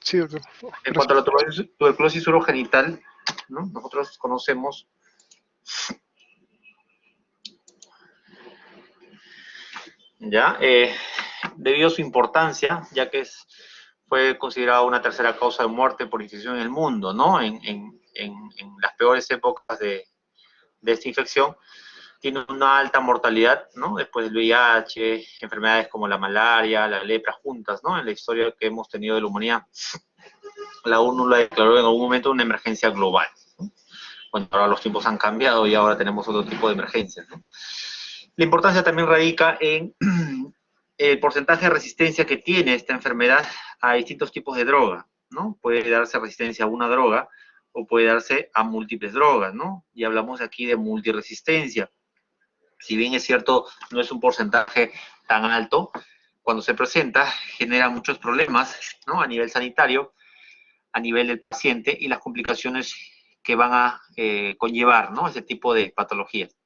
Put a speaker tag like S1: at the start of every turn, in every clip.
S1: Sí, doctor.
S2: En
S1: Gracias.
S2: cuanto a la tuberculosis urogenital, ¿no? Nosotros conocemos ya, debido a su importancia, ya que fue considerada una tercera causa de muerte por infección en el mundo, ¿no? En las peores épocas de esta infección, tiene una alta mortalidad, ¿no? Después del VIH, enfermedades como la malaria, la lepra juntas, ¿no? En la historia que hemos tenido de la humanidad, la ONU la declaró en algún momento una emergencia global, ¿no? Bueno, ahora los tiempos han cambiado y ahora tenemos otro tipo de emergencias, ¿no? La importancia también radica en el porcentaje de resistencia que tiene esta enfermedad a distintos tipos de droga, ¿no? Puede darse resistencia a una droga o puede darse a múltiples drogas, ¿no? Y hablamos aquí de multiresistencia. Si bien es cierto, no es un porcentaje tan alto, cuando se presenta genera muchos problemas, ¿no? A nivel sanitario, a nivel del paciente y las complicaciones que van a conllevar, ¿no? Ese tipo de patologías.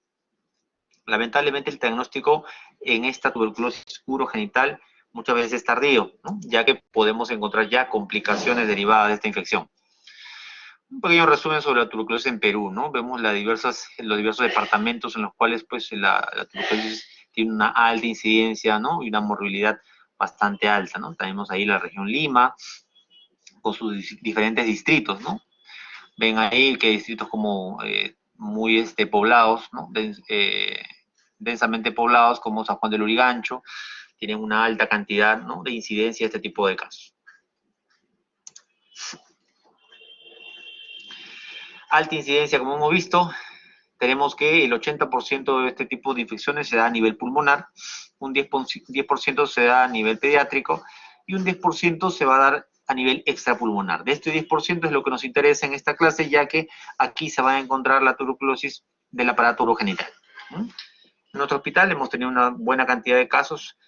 S2: Lamentablemente el diagnóstico en esta tuberculosis urogenital muchas veces es tardío, ¿no? Ya que podemos encontrar ya complicaciones derivadas de esta infección. Un pequeño resumen sobre la tuberculosis en Perú, ¿no? Vemos los diversos departamentos en los cuales pues, la tuberculosis tiene una alta incidencia, ¿no? Y una morbilidad bastante alta, ¿no? Tenemos ahí la región Lima, con sus diferentes distritos, ¿no? Ven ahí que distritos como muy poblados, ¿no? Densamente poblados como San Juan del Lurigancho, tienen una alta cantidad, ¿no? De incidencia de este tipo de casos. Alta incidencia, como hemos visto, tenemos que el 80% de este tipo de infecciones se da a nivel pulmonar, un 10% se da a nivel pediátrico y un 10% se va a dar a nivel extrapulmonar. De este 10% es lo que nos interesa en esta clase, ya que aquí se va a encontrar la tuberculosis del aparato urogenital. En nuestro hospital hemos tenido una buena cantidad de casos,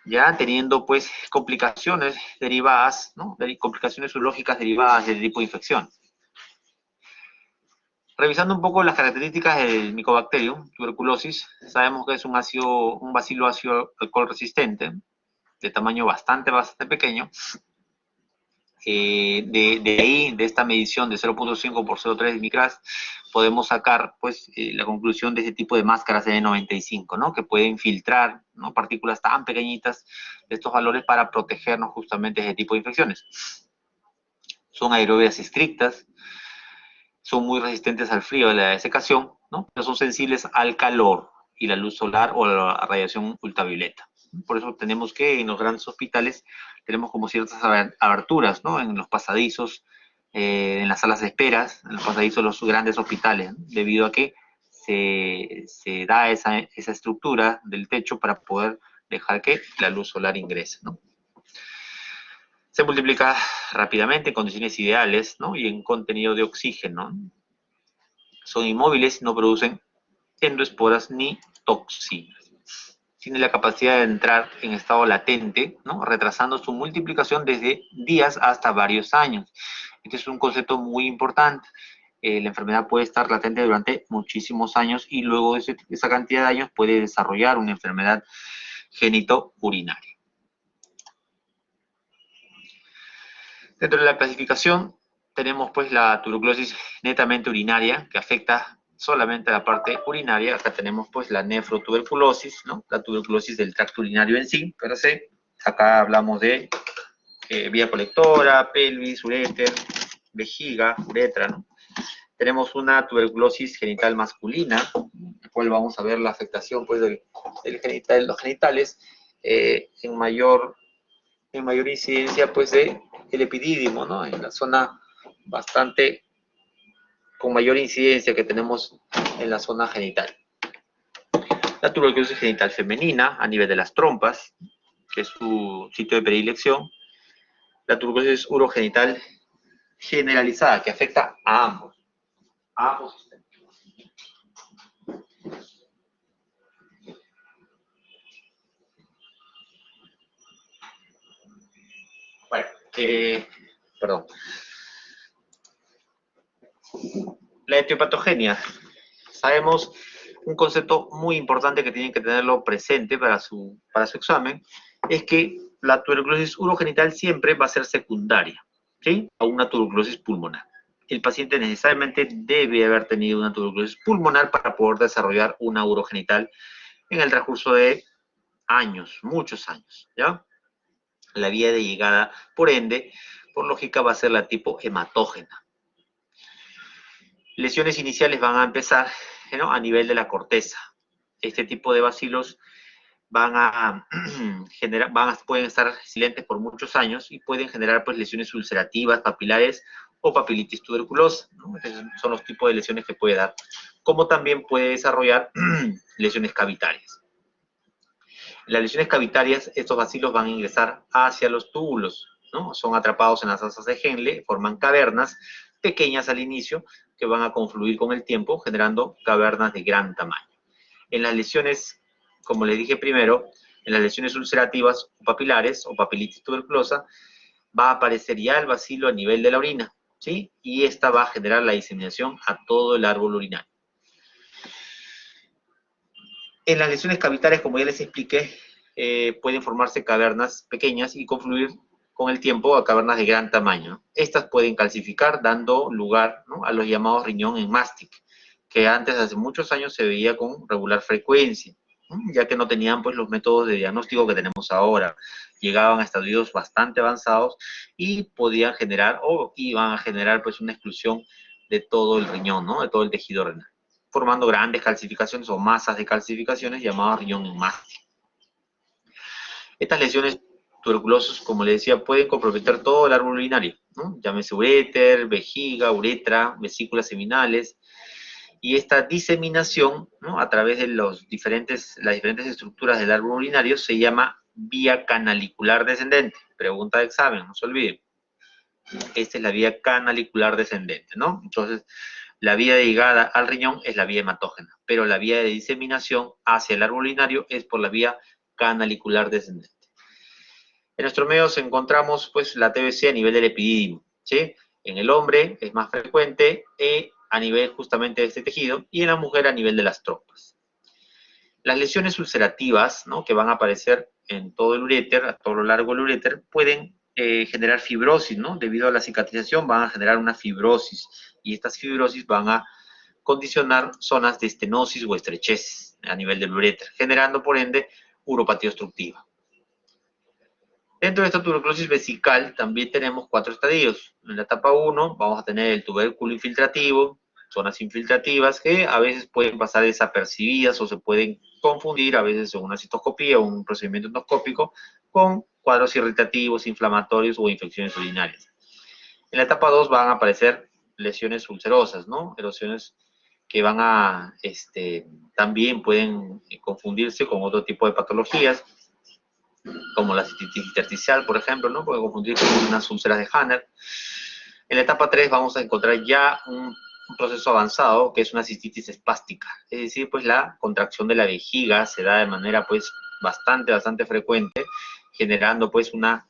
S2: ya teniendo pues complicaciones derivadas, ¿no? Complicaciones urológicas derivadas del tipo de infección. Revisando un poco las características del Mycobacterium tuberculosis, sabemos que es un bacilo ácido alcohol resistente, de tamaño bastante pequeño. De ahí, de esta medición de 0.5 por 0.3 micras, podemos sacar pues, la conclusión de este tipo de máscaras N95, ¿no? Que pueden filtrar, ¿no? Partículas tan pequeñitas de estos valores para protegernos justamente de este tipo de infecciones. Son aerobias estrictas, son muy resistentes al frío y a la desecación, ¿no? Pero son sensibles al calor y la luz solar o a la radiación ultravioleta. Por eso tenemos que en los grandes hospitales tenemos como ciertas aberturas, ¿no? En los pasadizos, en las salas de esperas, en los pasadizos de los grandes hospitales, ¿no? Debido a que se da esa estructura del techo para poder dejar que la luz solar ingrese, ¿no? Se multiplica rápidamente en condiciones ideales, ¿no? Y en contenido de oxígeno. Son inmóviles, no producen endoesporas ni toxinas. Tiene la capacidad de entrar en estado latente, ¿no? Retrasando su multiplicación desde días hasta varios años. Este es un concepto muy importante. La enfermedad puede estar latente durante muchísimos años y luego de esa cantidad de años puede desarrollar una enfermedad genitourinaria. Dentro de la clasificación tenemos pues la tuberculosis netamente urinaria, que afecta solamente a la parte urinaria. Acá tenemos pues la nefrotuberculosis, ¿no? La tuberculosis del tracto urinario en sí, pero sí, acá hablamos de vía colectora, pelvis, uréter, vejiga, uretra, ¿no? Tenemos una tuberculosis genital masculina, en la cual vamos a ver la afectación pues, del genital, los genitales en mayor incidencia pues de el epidídimo, ¿no? En la zona bastante con mayor incidencia que tenemos en la zona genital. La tuberculosis genital femenina a nivel de las trompas, que es su sitio de predilección. La tuberculosis urogenital generalizada, que afecta a ambos sistemas. Bueno, perdón. La etiopatogenia. Sabemos un concepto muy importante que tienen que tenerlo presente para su examen, es que la tuberculosis urogenital siempre va a ser secundaria, ¿sí?, a una tuberculosis pulmonar. El paciente necesariamente debe haber tenido una tuberculosis pulmonar para poder desarrollar una urogenital en el transcurso de años, muchos años, ¿ya? La vía de llegada, por ende, por lógica, va a ser la tipo hematógena. Lesiones iniciales van a empezar, ¿no?, a nivel de la corteza. Este tipo de bacilos van a generar, pueden estar silentes por muchos años y pueden generar pues lesiones ulcerativas, papilares o papilitis tuberculosa, ¿no? Esos son los tipos de lesiones que puede dar, como también puede desarrollar lesiones cavitarias. En las lesiones cavitarias, estos bacilos van a ingresar hacia los túbulos, ¿no? Son atrapados en las asas de Henle, forman cavernas pequeñas al inicio que van a confluir con el tiempo, generando cavernas de gran tamaño. En las lesiones, como les dije primero, en las lesiones ulcerativas o papilares o papilitis tuberculosa, va a aparecer ya el bacilo a nivel de la orina, ¿sí? Y esta va a generar la diseminación a todo el árbol urinario. En las lesiones cavitarias, como ya les expliqué, pueden formarse cavernas pequeñas y confluir con el tiempo a cavernas de gran tamaño. Estas pueden calcificar, dando lugar, ¿no?, a los llamados riñón en mástic, que antes, hace muchos años, se veía con regular frecuencia, ya que no tenían pues los métodos de diagnóstico que tenemos ahora. Llegaban a estadios bastante avanzados y podían generar, o iban a generar pues una exclusión de todo el riñón, ¿no?, de todo el tejido renal, formando grandes calcificaciones o masas de calcificaciones llamadas riñón en mástil. Estas lesiones tuberculosas, como les decía, pueden comprometer todo el árbol urinario, ¿no?, llámese uréter, vejiga, uretra, vesículas seminales, y esta diseminación, ¿no?, a través de las diferentes estructuras del árbol urinario se llama vía canalicular descendente. Pregunta de examen, no se olviden. Esta es la vía canalicular descendente, ¿no? Entonces, la vía de llegada al riñón es la vía hematógena, pero la vía de diseminación hacia el árbol urinario es por la vía canalicular descendente. En nuestro medio encontramos pues la TBC a nivel del epidídimo, ¿sí? En el hombre es más frecuente a nivel justamente de este tejido, y en la mujer a nivel de las trompas. Las lesiones ulcerativas, ¿no?, que van a aparecer en todo el uréter, a todo lo largo del uréter, pueden generar fibrosis, ¿no? Debido a la cicatrización van a generar una fibrosis, y estas fibrosis van a condicionar zonas de estenosis o estrechez a nivel del uréter, generando por ende uropatía obstructiva. Dentro de esta tuberculosis vesical también tenemos 4 estadios. En la etapa 1 vamos a tener el tubérculo infiltrativo, zonas infiltrativas que a veces pueden pasar desapercibidas o se pueden confundir a veces en una citoscopía o un procedimiento endoscópico con cuadros irritativos, inflamatorios o infecciones urinarias. En la etapa 2 van a aparecer lesiones ulcerosas, ¿no? Erosiones que van a, también pueden confundirse con otro tipo de patologías, como la cistitis intersticial, por ejemplo, ¿no? Puede confundir con unas úlceras de Hanner. En la etapa 3 vamos a encontrar ya un proceso avanzado, que es una cistitis espástica, es decir, pues la contracción de la vejiga se da de manera pues bastante frecuente, generando pues una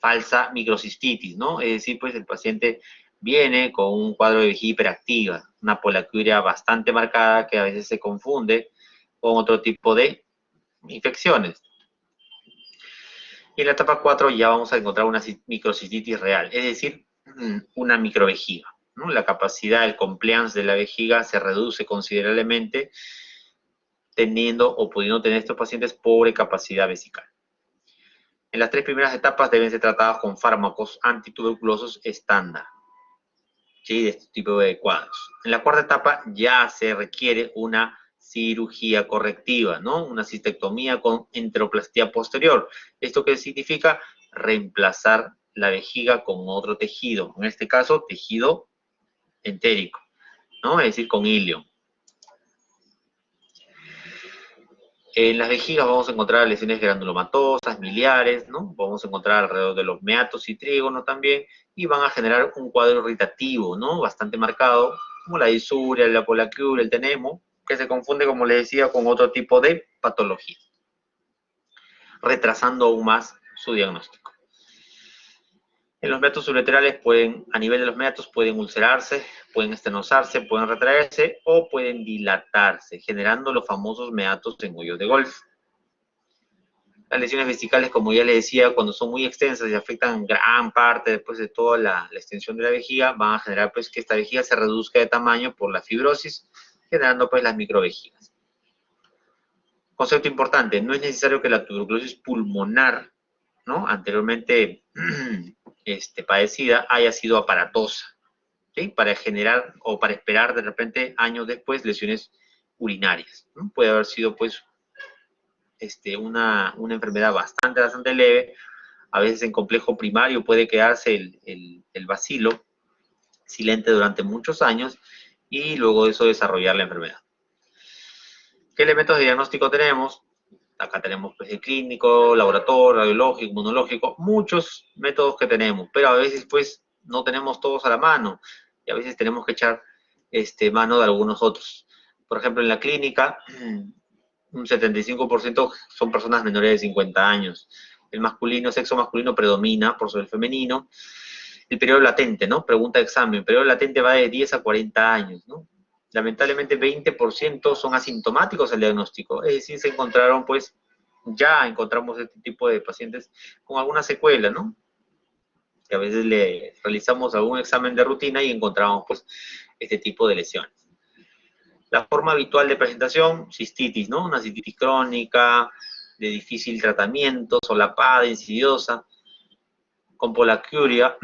S2: falsa microcistitis, ¿no? Es decir, pues el paciente viene con un cuadro de vejiga hiperactiva, una poliaquiuria bastante marcada que a veces se confunde con otro tipo de infecciones. Y en la etapa 4 ya vamos a encontrar una microcistitis real, es decir, una microvejiga, ¿no? La capacidad, el compliance de la vejiga se reduce considerablemente, teniendo o pudiendo tener estos pacientes pobre capacidad vesical. En las 3 primeras etapas deben ser tratadas con fármacos antituberculosos estándar, ¿sí?, de este tipo de cuadros. En la 4ª etapa ya se requiere una cirugía correctiva, ¿no? Una cistectomía con enteroplastía posterior. ¿Esto qué significa? Reemplazar la vejiga con otro tejido, en este caso tejido entérico, ¿no? Es decir, con hilio. En las vejigas vamos a encontrar lesiones granulomatosas, miliares, ¿no? Vamos a encontrar alrededor de los meatos y trígono también, y van a generar un cuadro irritativo, ¿no? Bastante marcado, como la disuria, la poliaquiuria, el tenemo, que se confunde, como les decía, con otro tipo de patología, retrasando aún más su diagnóstico. En los meatos ureterales a nivel de los meatos pueden ulcerarse, pueden estenosarse, pueden retraerse o pueden dilatarse, generando los famosos meatos en hoyo de golf. Las lesiones vesicales, como ya les decía, cuando son muy extensas y afectan gran parte después de toda la extensión de la vejiga, van a generar pues que esta vejiga se reduzca de tamaño por la fibrosis, generando pues las microvejigas. Concepto importante, no es necesario que la tuberculosis pulmonar, ¿no?, anteriormente padecida haya sido aparatosa, ¿sí?, para generar o para esperar de repente años después lesiones urinarias, ¿no? Puede haber sido pues una enfermedad bastante leve. A veces en complejo primario puede quedarse el bacilo silente durante muchos años y luego de eso desarrollar la enfermedad. ¿Qué elementos de diagnóstico tenemos? Acá tenemos pues, el clínico, laboratorio, radiológico, inmunológico, muchos métodos que tenemos, pero a veces pues no tenemos todos a la mano y a veces tenemos que echar mano de algunos otros. Por ejemplo, en la clínica, un 75% son personas menores de 50 años. El masculino, sexo masculino predomina por sobre el femenino. El periodo latente, ¿no? Pregunta de examen. El periodo latente va de 10 a 40 años, ¿no? Lamentablemente 20% son asintomáticos al diagnóstico. Es decir, se encontraron, pues, ya encontramos este tipo de pacientes con alguna secuela, ¿no? Que a veces le realizamos algún examen de rutina y encontramos, pues, este tipo de lesiones. La forma habitual de presentación, cistitis, ¿no? Una cistitis crónica, de difícil tratamiento, solapada, insidiosa, con polaquiuria,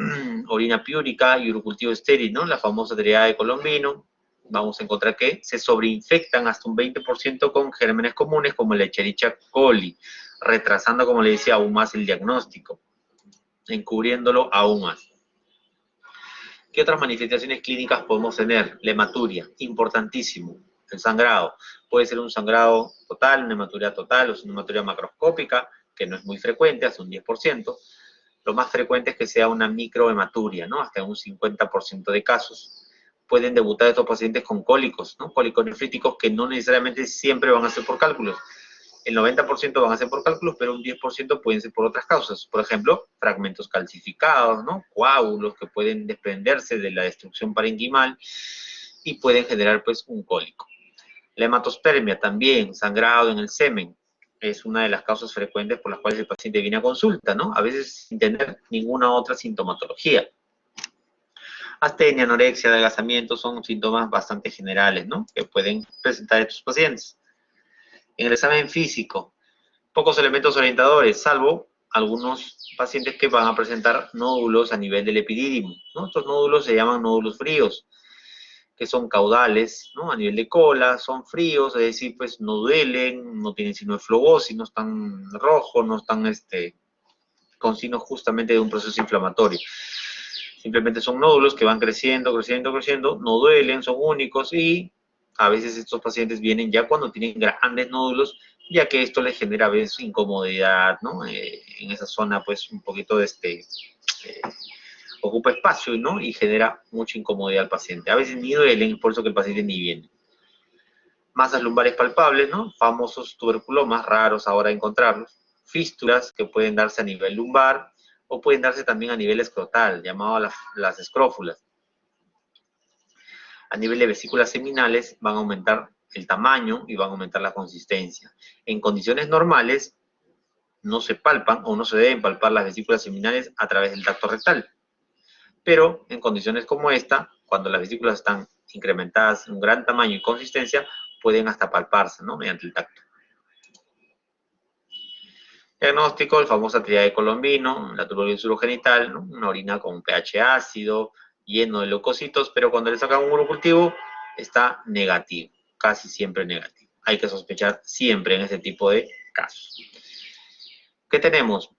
S2: orina piúrica y urocultivo estéril, ¿no? La famosa triada de Colombino. Vamos a encontrar que se sobreinfectan hasta un 20% con gérmenes comunes como el Escherichia coli, retrasando, como le decía, aún más el diagnóstico, encubriéndolo aún más. ¿Qué otras manifestaciones clínicas podemos tener? La hematuria, importantísimo. El sangrado. Puede ser un sangrado total, una hematuria total o una hematuria macroscópica, que no es muy frecuente, hasta un 10%. Lo más frecuente es que sea una microhematuria, ¿no? Hasta un 50% de casos. Pueden debutar estos pacientes con cólicos, ¿no? Cólicos nefríticos que no necesariamente siempre van a ser por cálculos. El 90% van a ser por cálculos, pero un 10% pueden ser por otras causas. Por ejemplo, fragmentos calcificados, ¿no? Coágulos que pueden desprenderse de la destrucción parenquimal y pueden generar, pues, un cólico. La hematospermia también, sangrado en el semen, es una de las causas frecuentes por las cuales el paciente viene a consulta, ¿no? A veces sin tener ninguna otra sintomatología. Astenia, anorexia, adelgazamiento son síntomas bastante generales, ¿no?, que pueden presentar estos pacientes. En el examen físico, pocos elementos orientadores, salvo algunos pacientes que van a presentar nódulos a nivel del epidídimo, ¿no? Estos nódulos se llaman nódulos fríos, que son caudales, ¿no? A nivel de cola, son fríos, es decir, pues no duelen, no tienen signo de flebosis, no están rojos, no están con signos justamente de un proceso inflamatorio. Simplemente son nódulos que van creciendo, no duelen, son únicos y a veces estos pacientes vienen ya cuando tienen grandes nódulos, ya que esto les genera a veces incomodidad, ¿no? En esa zona, pues, un poquito ocupa espacio, ¿no? Y genera mucha incomodidad al paciente. A veces ni duelen, por eso que el paciente ni viene. Masas lumbares palpables, ¿no? Famosos tuberculomas, raros ahora encontrarlos. Fístulas que pueden darse a nivel lumbar o pueden darse también a nivel escrotal, llamado las escrófulas. A nivel de vesículas seminales van a aumentar el tamaño y van a aumentar la consistencia. En condiciones normales no se palpan o no se deben palpar las vesículas seminales a través del tracto rectal. Pero en condiciones como esta, cuando las vesículas están incrementadas en un gran tamaño y consistencia, pueden hasta palparse, ¿no?, mediante el tacto. Diagnóstico, el famoso triada de Colombino, la tuberculosis urogenital, ¿no?, una orina con un pH ácido, lleno de leucocitos, pero cuando le sacan un urocultivo está negativo, casi siempre negativo. Hay que sospechar siempre en este tipo de casos. ¿Qué tenemos?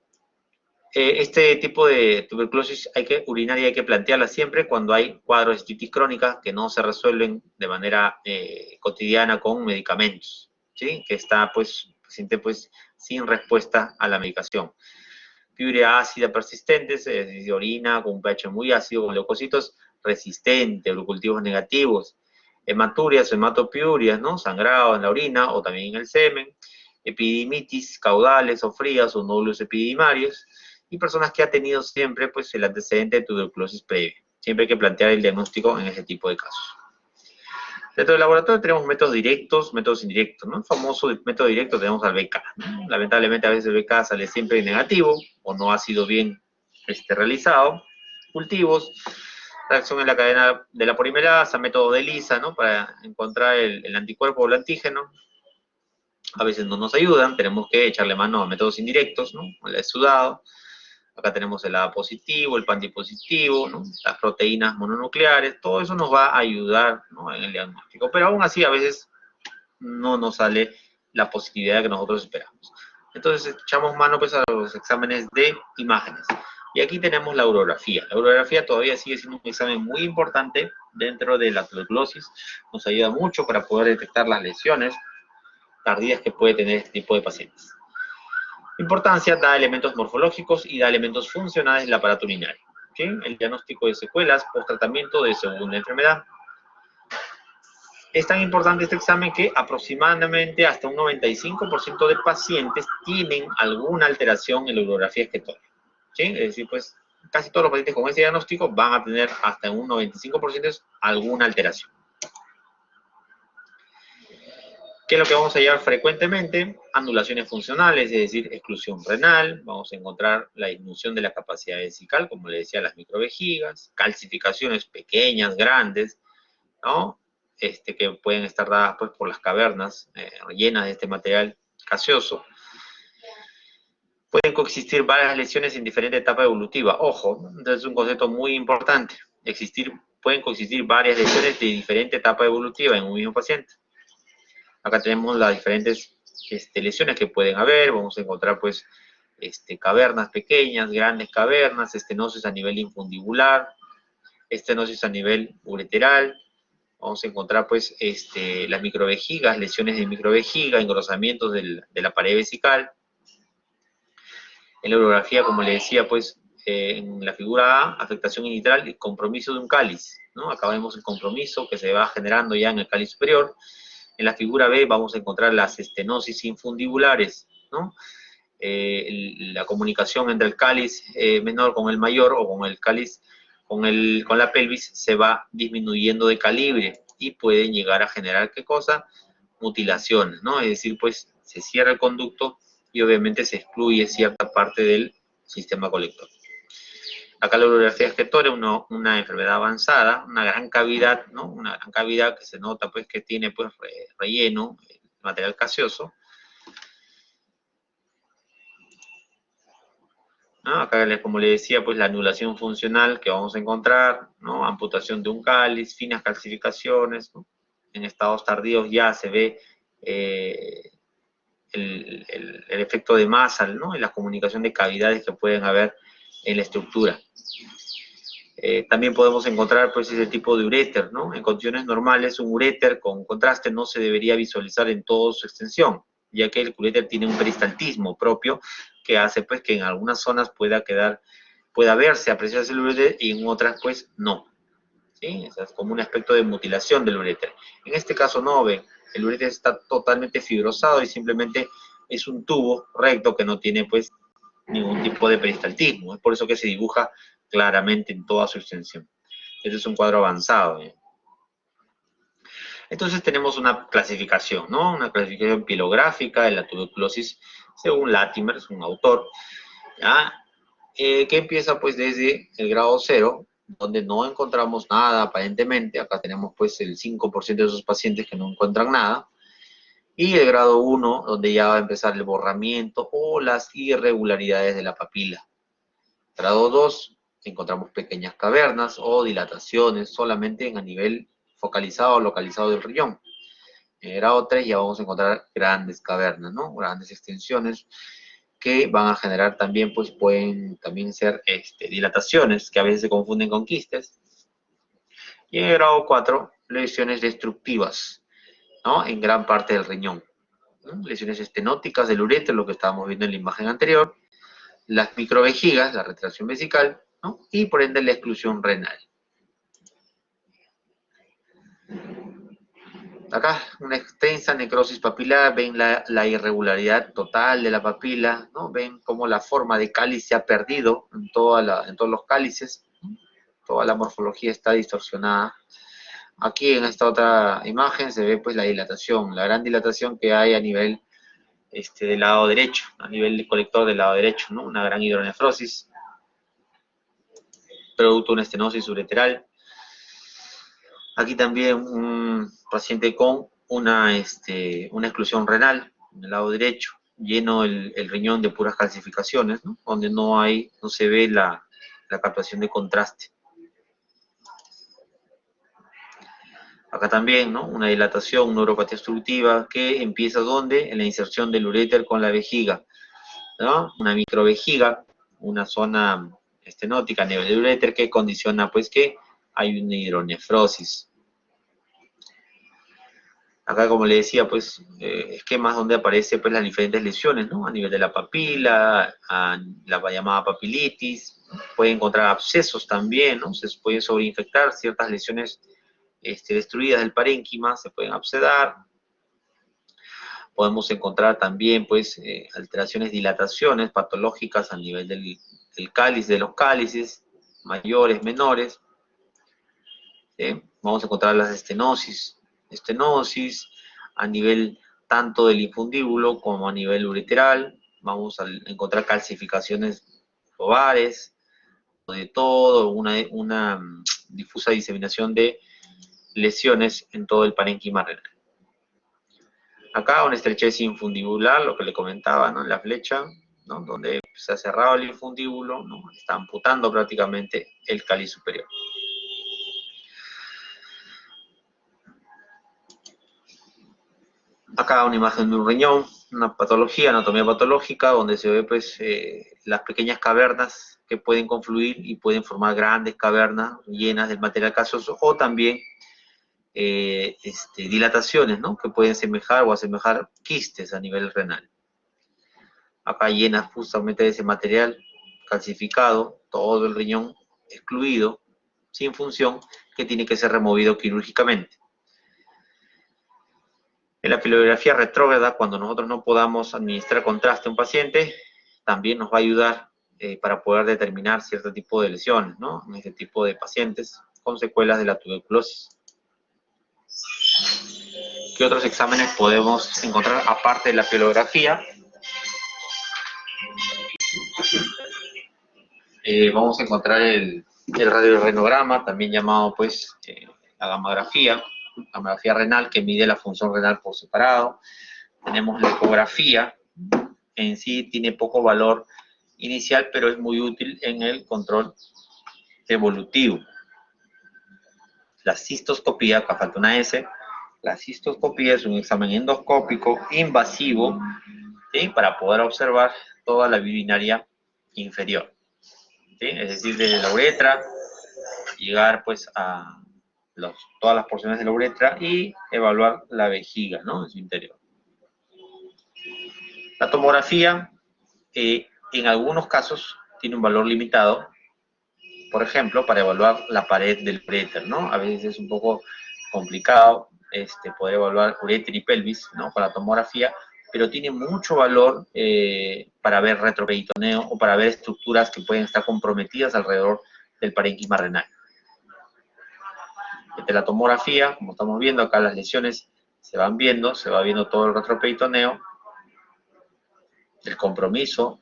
S2: Este tipo de tuberculosis urinaria hay que plantearla siempre cuando hay cuadros de cistitis crónica que no se resuelven de manera cotidiana con medicamentos, ¿sí? Que está, pues, el paciente, pues, sin respuesta a la medicación. Piuria ácida persistente, es decir, orina con un pH muy ácido, con leucocitos resistentes, urocultivos negativos, hematurias o hematopiurias, ¿no?, sangrado en la orina o también en el semen, epididimitis caudales o frías o nódulos epididimarios, y personas que han tenido siempre, pues, el antecedente de tuberculosis previa. Siempre hay que plantear el diagnóstico en ese tipo de casos. Dentro del laboratorio tenemos métodos directos, métodos indirectos, ¿no? El famoso método directo tenemos al BK, ¿no? Lamentablemente a veces el BK sale siempre negativo o no ha sido bien realizado. Cultivos, reacción en la cadena de la polimerasa, método de ELISA, ¿no? Para encontrar el anticuerpo o el antígeno. A veces no nos ayudan, tenemos que echarle mano a métodos indirectos, ¿no? El exudado. Acá tenemos el A positivo, el PANTI positivo, ¿no? Las proteínas mononucleares, todo eso nos va a ayudar, ¿no? En el diagnóstico. Pero aún así, a veces no nos sale la positividad que nosotros esperamos. Entonces, echamos mano pues, a los exámenes de imágenes. Y aquí tenemos la urografía. La urografía todavía sigue siendo un examen muy importante dentro de la tuberculosis. Nos ayuda mucho para poder detectar las lesiones tardías que puede tener este tipo de pacientes. Importancia, da elementos morfológicos y da elementos funcionales del aparato urinario. ¿Sí? El diagnóstico de secuelas post-tratamiento de segunda enfermedad. Es tan importante este examen que aproximadamente hasta un 95% de pacientes tienen alguna alteración en la urografía esquetónica. ¿Sí? Es decir, pues casi todos los pacientes con este diagnóstico van a tener hasta un 95% alguna alteración. ¿Qué es lo que vamos a hallar frecuentemente? Anulaciones funcionales, es decir, exclusión renal. Vamos a encontrar la disminución de la capacidad vesical, como le decía, las microvejigas. Calcificaciones pequeñas, grandes, ¿no? Que pueden estar dadas pues, por las cavernas llenas de este material gaseoso. Pueden coexistir varias lesiones en diferentes etapas evolutivas. Ojo, entonces es un concepto muy importante. Pueden coexistir varias lesiones de diferente etapa evolutiva en un mismo paciente. Acá tenemos las diferentes lesiones que pueden haber. Vamos a encontrar pues cavernas pequeñas, grandes cavernas, estenosis a nivel infundibular, estenosis a nivel ureteral. Vamos a encontrar pues las microvejigas, lesiones de microvejiga, engrosamientos de la pared vesical. En la urografía, como le decía, pues en la figura A, afectación initral y compromiso de un cáliz, ¿no? Acá vemos el compromiso que se va generando ya en el cáliz superior. En la figura B vamos a encontrar las estenosis infundibulares, ¿no? La comunicación entre el cáliz menor con el mayor o con el cáliz con la pelvis se va disminuyendo de calibre y pueden llegar a generar, ¿qué cosa? Mutilaciones, ¿no? Es decir, pues se cierra el conducto y obviamente se excluye cierta parte del sistema colector. Acá la urografía esquetórea es una enfermedad avanzada, una gran cavidad, ¿no? Una gran cavidad que se nota pues que tiene pues relleno, material gaseoso. ¿No? Acá, como le decía, pues la anulación funcional que vamos a encontrar, ¿no? Amputación de un cáliz, finas calcificaciones, ¿no? En estados tardíos ya se ve el efecto de Massal, ¿no? En la comunicación de cavidades que pueden haber en la estructura. También podemos encontrar pues ese tipo de uréter, ¿no? En condiciones normales un uréter con contraste no se debería visualizar en toda su extensión, ya que el uréter tiene un peristaltismo propio que hace pues que en algunas zonas pueda verse, apreciarse el uréter y en otras pues no. ¿Sí? Es como un aspecto de mutilación del uréter. En este caso no, ven, el uréter está totalmente fibrosado y simplemente es un tubo recto que no tiene pues ningún tipo de peristaltismo. Es por eso que se dibuja claramente en toda su extensión. Este es un cuadro avanzado. Entonces tenemos una clasificación, ¿no? Una clasificación pilográfica de la tuberculosis según Latimer, es un autor, ¿ya? Que empieza pues desde el grado 0, donde no encontramos nada aparentemente. Acá tenemos pues el 5% de esos pacientes que no encuentran nada. Y el grado 1, donde ya va a empezar el borramiento o las irregularidades de la papila. Grado 2, encontramos pequeñas cavernas o dilataciones solamente a nivel focalizado o localizado del riñón. En el grado 3 ya vamos a encontrar grandes cavernas, ¿no? Grandes extensiones que van a generar también, pues pueden también ser dilataciones que a veces se confunden con quistes. Y en el grado 4, lesiones destructivas, ¿no? En gran parte del riñón, ¿no? Lesiones estenóticas del uréter, lo que estábamos viendo en la imagen anterior, las microvejigas, la retracción vesical, ¿no? Y por ende la exclusión renal. Acá una extensa necrosis papilar, ven la irregularidad total de la papila, ¿no? Ven cómo la forma de cáliz se ha perdido en todos los cálices, ¿no? Toda la morfología está distorsionada. Aquí en esta otra imagen se ve pues la dilatación, la gran dilatación que hay a nivel del lado derecho, a nivel del colector del lado derecho, ¿no? Una gran hidronefrosis, producto de una estenosis ureteral. Aquí también un paciente con una exclusión renal en el lado derecho, lleno el riñón de puras calcificaciones, ¿no? Donde no se ve la captación de contraste. Acá también, ¿no? Una dilatación, una neuropatía obstructiva que empieza ¿dónde? En la inserción del uréter con la vejiga, ¿no? Una microvejiga, una zona estenótica a nivel del uréter que condiciona pues que hay una hidronefrosis. Acá, como le decía, pues, esquemas donde aparecen pues, las diferentes lesiones, ¿no? A nivel de la papila, a la llamada papilitis, puede encontrar abscesos también, ¿no? Se pueden sobreinfectar ciertas lesiones destruidas del parénquima, se pueden abscedar. Podemos encontrar también, pues, alteraciones, dilataciones patológicas a nivel del cáliz, de los cálices, mayores, menores. ¿Sí? Vamos a encontrar las estenosis a nivel tanto del infundíbulo como a nivel ureteral. Vamos a encontrar calcificaciones lobares, de todo, una difusa diseminación de lesiones en todo el parénquima renal. Acá una estrechez infundibular, lo que le comentaba, ¿no? En la flecha, ¿no? Donde se ha cerrado el infundíbulo, ¿no? Está amputando prácticamente el cáliz superior. Acá una imagen de un riñón, una patología, anatomía patológica, donde se ve pues las pequeñas cavernas que pueden confluir y pueden formar grandes cavernas llenas del material caseoso, o también dilataciones, ¿no? Que pueden semejar o asemejar quistes a nivel renal. Acá llenas justamente de ese material calcificado, todo el riñón excluido, sin función, que tiene que ser removido quirúrgicamente. En la filografía retrógrada, cuando nosotros no podamos administrar contraste a un paciente, también nos va a ayudar para poder determinar cierto tipo de lesiones, ¿no? En este tipo de pacientes con secuelas de la tuberculosis. ¿Qué otros exámenes podemos encontrar aparte de la filografía? Vamos a encontrar el radiorenograma, también llamado pues la gamografía renal, que mide la función renal por separado. Tenemos la ecografía, en sí tiene poco valor inicial, pero es muy útil en el control evolutivo. La cistoscopía, acá falta una S, la cistoscopía es un examen endoscópico invasivo, ¿sí? Para poder observar toda la vía urinaria inferior, ¿sí? Es decir, desde la uretra, llegar pues a todas las porciones de la uretra y evaluar la vejiga, ¿no? En su interior. La tomografía, en algunos casos, tiene un valor limitado, por ejemplo, para evaluar la pared del uréter, ¿no? A veces es un poco complicado poder evaluar uréter y pelvis, ¿no? Con la tomografía, pero tiene mucho valor para ver retroperitoneo o para ver estructuras que pueden estar comprometidas alrededor del parénquima renal. De la tomografía, como estamos viendo acá, las lesiones se va viendo todo el retroperitoneo, el compromiso,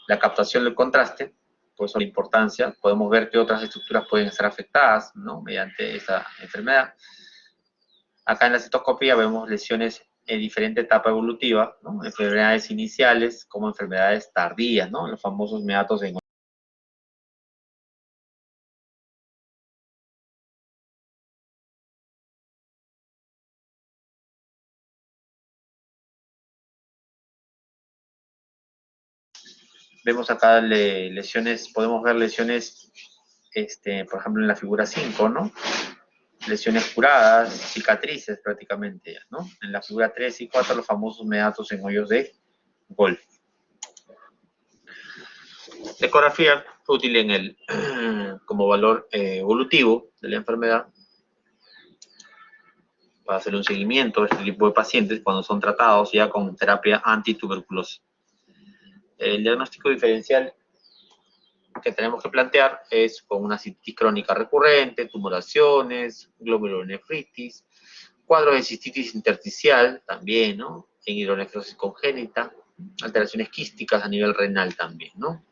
S2: la captación del contraste, por eso la importancia. Podemos ver que otras estructuras pueden estar afectadas, ¿no? Mediante esa enfermedad. Acá en la citoscopía vemos lesiones en diferente etapa evolutiva, ¿no? Enfermedades iniciales como enfermedades tardías, ¿no? Los famosos meatos en vemos acá lesiones, podemos ver lesiones, por ejemplo, en la figura 5, ¿no? Lesiones curadas, cicatrices prácticamente, ¿no? En la figura 3 y 4, los famosos meatos en hoyos de golf. La ecografía fue útil como valor evolutivo de la enfermedad para hacer un seguimiento de este tipo de pacientes cuando son tratados ya con terapia antituberculosa. El diagnóstico diferencial que tenemos que plantear es con una cistitis crónica recurrente, tumoraciones, glomurulonefritis, cuadros de cistitis intersticial también, ¿no? En hidronefrosis congénita, alteraciones quísticas a nivel renal también, ¿no?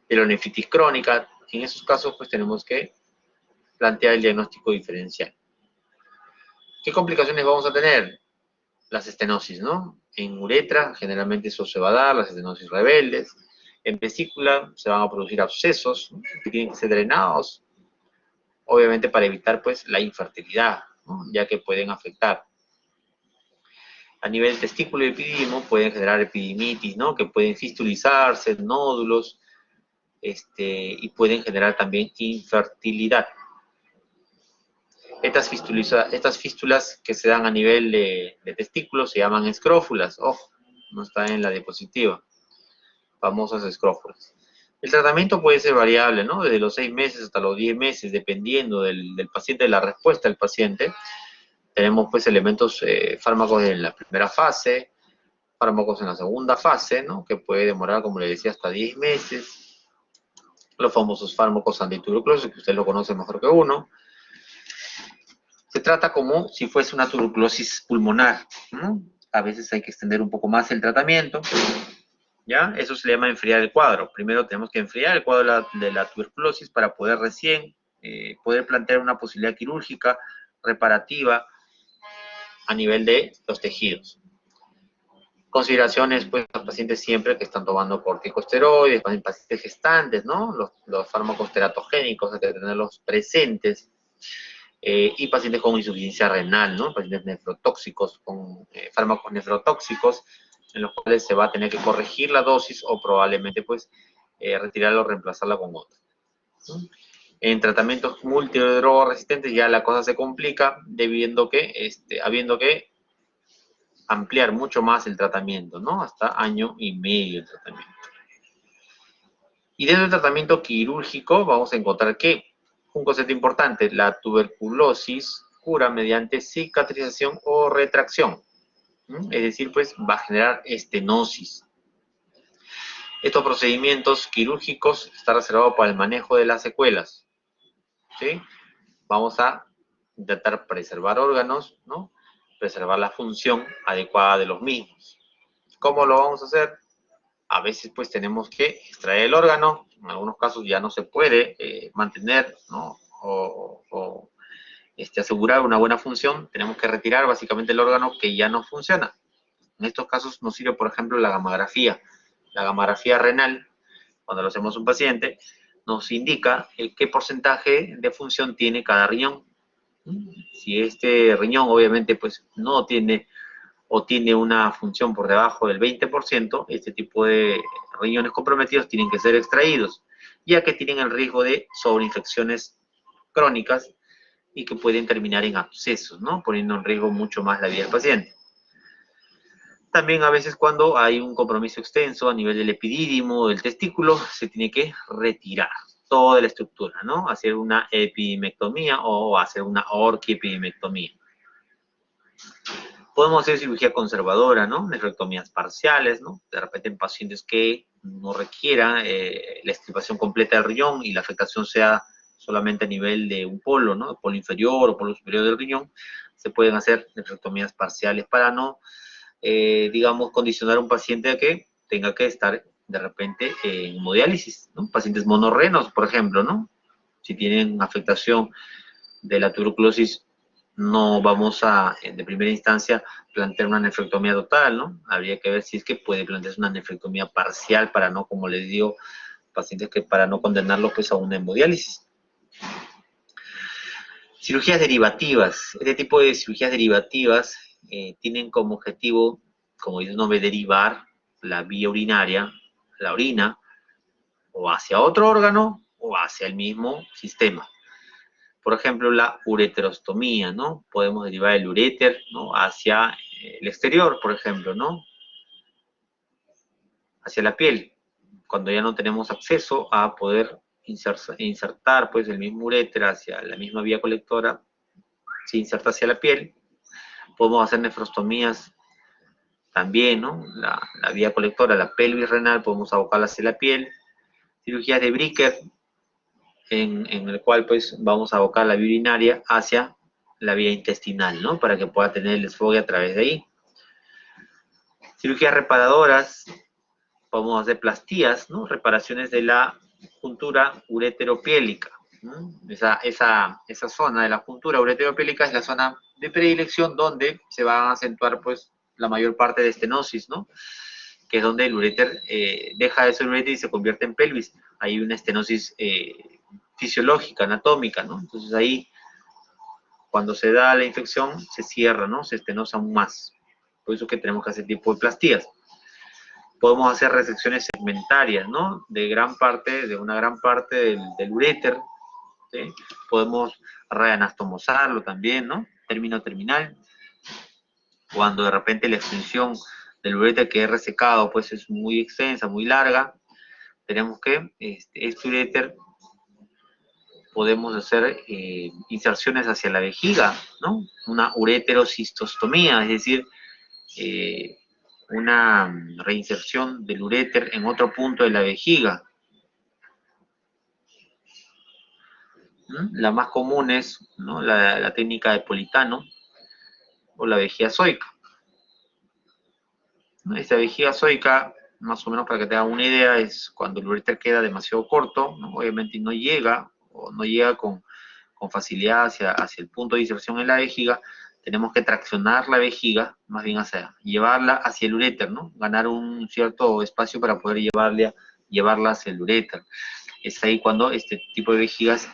S2: Pielonefritis crónica, en esos casos pues tenemos que plantear el diagnóstico diferencial. ¿Qué complicaciones vamos a tener? Las estenosis, ¿no? En uretra generalmente eso se va a dar, las estenosis rebeldes. En vesícula se van a producir abscesos, ¿no? Que tienen que ser drenados, obviamente para evitar pues la infertilidad, ¿no? Ya que pueden afectar. A nivel testículo y epidídimo pueden generar epidimitis, ¿no? Que pueden fistulizarse, nódulos, y pueden generar también infertilidad. Estas fístulas que se dan a nivel de testículos se llaman escrófulas. Ojo, no está en la diapositiva. Famosas escrófulas. El tratamiento puede ser variable, ¿no? Desde los 6 meses hasta los 10 meses, dependiendo del paciente, de la respuesta del paciente. Tenemos pues elementos, fármacos en la primera fase, fármacos en la segunda fase, ¿no? Que puede demorar, como le decía, hasta 10 meses. Los famosos fármacos antituberculosos, que usted lo conoce mejor que uno. Se trata como si fuese una tuberculosis pulmonar, ¿no? A veces hay que extender un poco más el tratamiento, ¿ya? Eso se le llama enfriar el cuadro. Primero tenemos que enfriar el cuadro de la tuberculosis para poder recién poder plantear una posibilidad quirúrgica reparativa a nivel de los tejidos. Consideraciones, pues, los pacientes siempre que están tomando corticosteroides, pacientes gestantes, ¿no? Los fármacos teratogénicos hay que tenerlos presentes. Y pacientes con insuficiencia renal, ¿no? Pacientes nefrotóxicos, con fármacos nefrotóxicos, en los cuales se va a tener que corregir la dosis o probablemente, pues, retirarla o reemplazarla con otra, ¿no? En tratamientos multidrogoresistentes ya la cosa se complica, habiendo que ampliar mucho más el tratamiento, ¿no? Hasta año y medio de tratamiento. Y dentro del tratamiento quirúrgico vamos a encontrar que un concepto importante, la tuberculosis cura mediante cicatrización o retracción. Es decir, pues va a generar estenosis. Estos procedimientos quirúrgicos están reservados para el manejo de las secuelas, ¿sí? Vamos a intentar preservar órganos, ¿no? Preservar la función adecuada de los mismos. ¿Cómo lo vamos a hacer? A veces pues tenemos que extraer el órgano, en algunos casos ya no se puede mantener, ¿no? O asegurar una buena función, tenemos que retirar básicamente el órgano que ya no funciona. En estos casos nos sirve, por ejemplo, la gamografía. La gamografía renal, cuando lo hacemos a un paciente, nos indica qué porcentaje de función tiene cada riñón. Si este riñón obviamente pues no tiene o tiene una función por debajo del 20%, este tipo de riñones comprometidos tienen que ser extraídos, ya que tienen el riesgo de sobreinfecciones crónicas y que pueden terminar en abscesos, ¿no? Poniendo en riesgo mucho más la vida del paciente. También a veces cuando hay un compromiso extenso a nivel del epidídimo o del testículo, se tiene que retirar toda la estructura, ¿no? Hacer una epidimectomía o hacer una orquiepidimectomía. Podemos hacer cirugía conservadora, ¿no? Nefrectomías parciales, ¿no? De repente en pacientes que no requieran la extirpación completa del riñón y la afectación sea solamente a nivel de un polo, ¿no? Polo inferior o polo superior del riñón, se pueden hacer nefrectomías parciales para no, digamos, condicionar a un paciente a que tenga que estar de repente en hemodiálisis, ¿no? Pacientes monorrenos, por ejemplo, ¿no? Si tienen afectación de la tuberculosis, no vamos a, de primera instancia, plantear una nefrectomía total, ¿no? Habría que ver si es que puede plantearse una nefrectomía parcial para no, como les digo, pacientes que para no condenarlos pues a una hemodiálisis. Cirugías derivativas. Este tipo de cirugías derivativas tienen como objetivo, como dice el nombre, derivar la vía urinaria, la orina, o hacia otro órgano o hacia el mismo sistema. Por ejemplo, la ureterostomía, ¿no? Podemos derivar el uréter, ¿no? Hacia el exterior, por ejemplo, ¿no? Hacia la piel, cuando ya no tenemos acceso a poder insertar pues, el mismo uréter hacia la misma vía colectora, se inserta hacia la piel. Podemos hacer nefrostomías también, ¿no? La vía colectora, la pelvis renal, podemos abocarla hacia la piel. cirugías de Bricker, en el cual pues vamos a abocar la vía urinaria hacia la vía intestinal, ¿no? Para que pueda tener el desfogue a través de ahí. Cirugías reparadoras, podemos hacer plastías, ¿no? Reparaciones de la juntura ureteropiélica, ¿no? Esa zona de la juntura ureteropiélica es la zona de predilección donde se va a acentuar pues la mayor parte de estenosis, ¿no? Que es donde el uréter deja de ser uréter y se convierte en pelvis. Hay una estenosis fisiológica, anatómica, ¿no? Entonces ahí, cuando se da la infección, se cierra, ¿no? Se estenosa aún más. Por eso que tenemos que hacer tipo de plastías. Podemos hacer resecciones segmentarias, ¿no? De una gran parte del uréter, ¿sí? Podemos reanastomosarlo también, ¿no? Término terminal. Cuando de repente la extensión del uréter que es resecado, pues es muy extensa, muy larga, tenemos que, este uréter, podemos hacer inserciones hacia la vejiga, ¿no? Una ureterocistostomía, es decir, una reinserción del uréter en otro punto de la vejiga. La más común es, ¿no?, la técnica de Politano o la vejiga zoica. Esta vejiga zoica, más o menos para que tengan una idea, es cuando el uréter queda demasiado corto, ¿no? Obviamente no llega con facilidad hacia el punto de inserción en la vejiga. Tenemos que traccionar la vejiga, más bien llevarla hacia el uréter, ¿no? Ganar un cierto espacio para poder llevarla hacia el uréter. Es ahí cuando este tipo de vejigas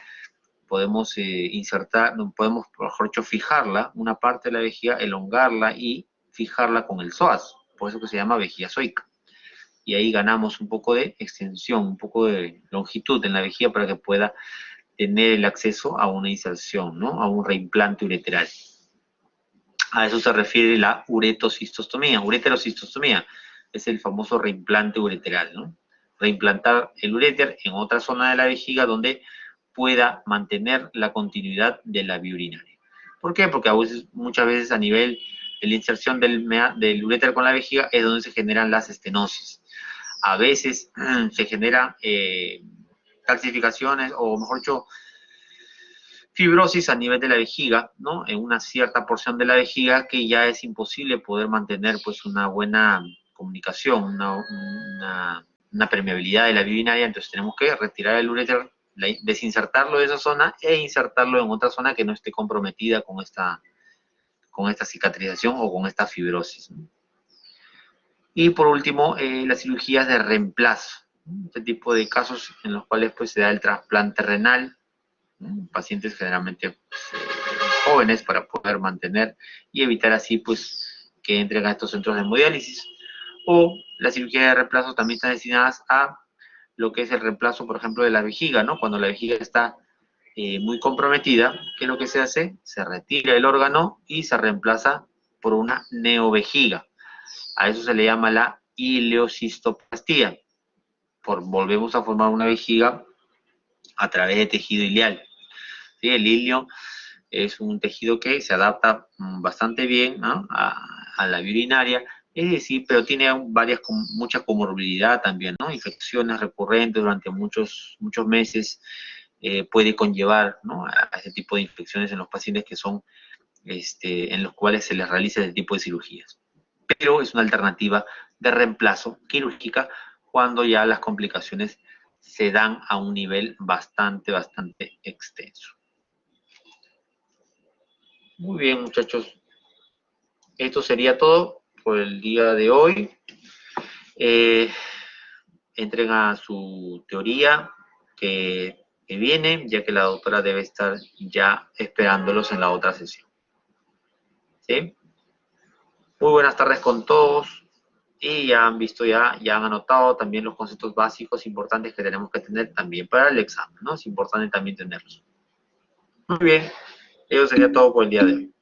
S2: podemos podemos, mejor dicho, fijarla, una parte de la vejiga, elongarla y fijarla con el psoas. Por eso que se llama vejiga zoica. Y ahí ganamos un poco de extensión, un poco de longitud en la vejiga para que pueda tener el acceso a una inserción, ¿no? A un reimplante ureteral. A eso se refiere la ureterocistostomía. Ureterocistostomía es el famoso reimplante ureteral, ¿no? Reimplantar el uréter en otra zona de la vejiga donde pueda mantener la continuidad de la vía urinaria. ¿Por qué? Porque muchas veces a nivel de la inserción del uréter con la vejiga es donde se generan las estenosis. A veces se generan calcificaciones, o mejor dicho, fibrosis a nivel de la vejiga, ¿no? En una cierta porción de la vejiga que ya es imposible poder mantener pues una buena comunicación, una permeabilidad de la vía urinaria. Entonces tenemos que retirar el uréter, desinsertarlo de esa zona e insertarlo en otra zona que no esté comprometida con esta cicatrización o con esta fibrosis, ¿no? Y por último, las cirugías de reemplazo, ¿no? Este tipo de casos en los cuales pues se da el trasplante renal, ¿no? Pacientes generalmente pues, jóvenes, para poder mantener y evitar así pues que entren a estos centros de hemodiálisis. O las cirugías de reemplazo también están destinadas a lo que es el reemplazo, por ejemplo, de la vejiga, ¿no? Cuando la vejiga está muy comprometida, ¿qué es lo que se hace? Se retira el órgano y se reemplaza por una neovejiga. A eso se le llama la ileocistoplastía. Volvemos a formar una vejiga a través de tejido ileal. ¿Sí? El ilio es un tejido que se adapta bastante bien, ¿no?, a la vía urinaria, es decir, pero tiene mucha comorbilidad también, ¿no? Infecciones recurrentes durante muchos meses puede conllevar, ¿no?, a ese tipo de infecciones en los pacientes que son, en los cuales se les realiza ese tipo de cirugías. Pero es una alternativa de reemplazo quirúrgica cuando ya las complicaciones se dan a un nivel bastante extenso. Muy bien, muchachos. Esto sería todo por el día de hoy. Entren a su teoría que viene, ya que la doctora debe estar ya esperándolos en la otra sesión. ¿Sí? Muy buenas tardes con todos. Y ya han visto, ya han anotado también los conceptos básicos importantes que tenemos que tener también para el examen, ¿no? Es importante también tenerlos. Muy bien. Eso sería todo por el día de hoy.